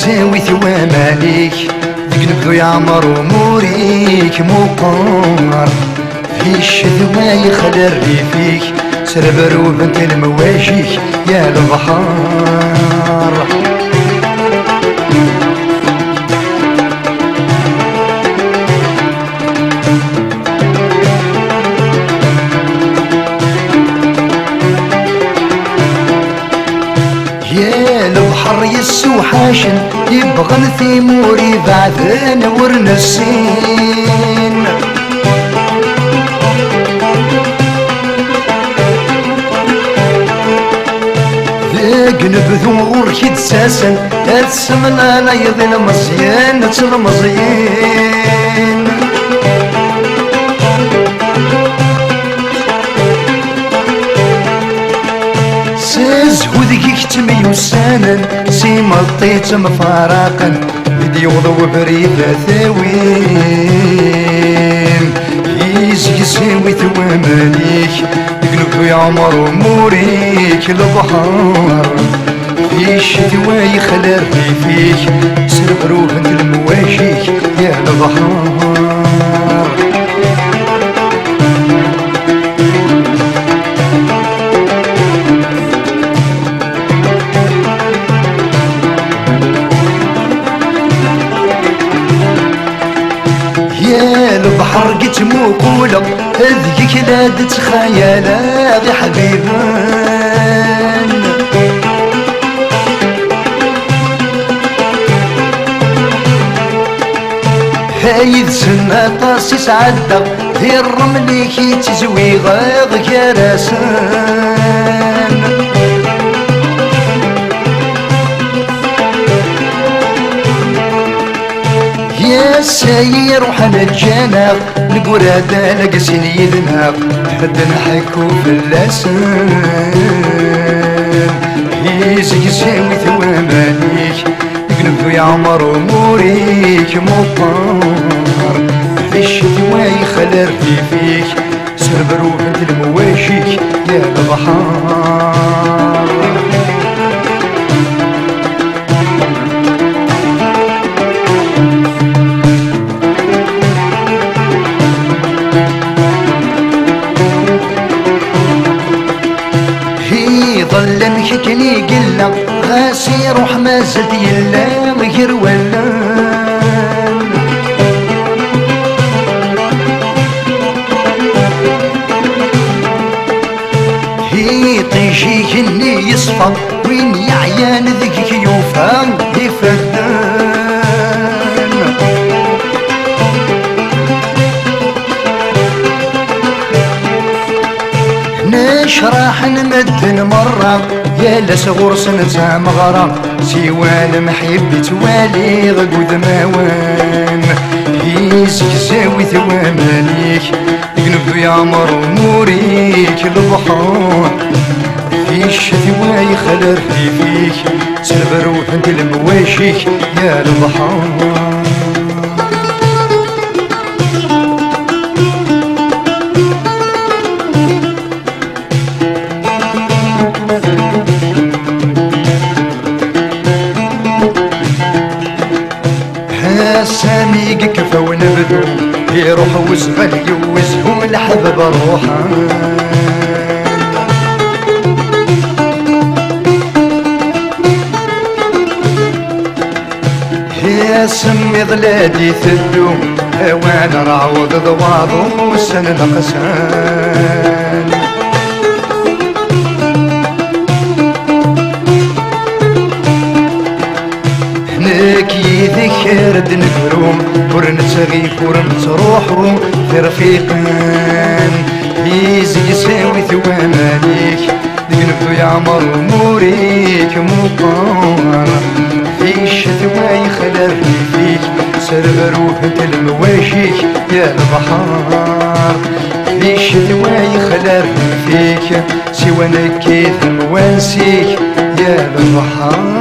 زاوي ثواماليك ذقنبذو يعمر أموريك مقار في الشذوى يخلر فيك سربرو بنت المواجيك يا البحار البحر يسو حاشن يبغى الثيموري بعدين ورنسين ذاك نبذور كيد ساسن تسمنا لا يضل مزيان ترمزين وذيك كتمي وسانا سيما الطيت مفارقا بدي وضو بريد ثاوين يزي ساوي ثواماليك يقلب يا عمر أموريك البحر في الشتوى يخلر فيك سربرو بنت المواجيك يا البحر البحر قد موكولة هذيك لا تتخيل غي حبيبان هايد سنة طاسي سعدة في الرمل كي تزوي غاغ كراسان يا ساير وحنا الجناق نقول هذا لقسين يدنا حد نحكو في اللسان يزي ساوي ثواماليك يقلبو يا عمر أموريك مطار في الشتوى يخلر فيك سربرو بنت المواجيك يا البحر ظل محكني قلنا غاسي روح ما زلت يلا غير ولان هي طيشيك اني يصفى وين يعيان ذيك يوفى يفدان نشرح نمدن مرة يا لسغور سنزا مغرام سيوان محب توالي غقود موان يزك زاوي ثواماليك يقلب يا عمر أموريك البحر في الشتوى يخلر فيك سربرو بنت المواجيك يا البحر سامي كفى ونبدو يروح وزغل يوزهم الحباب روحان يا سمي ضلادي ثدو وانا راعوض ضواضو والسن نقسان يذكر دنفروم ورنتغيف ورنتروحو في رفيقان يزي يساوي ثواماليك دقنفو يعمر أموريك مقار في الشتوى يخلر روح انت المواشيك يا البحر في الشتوى يخلر فيك سوانا كيف مواسيك يا البحر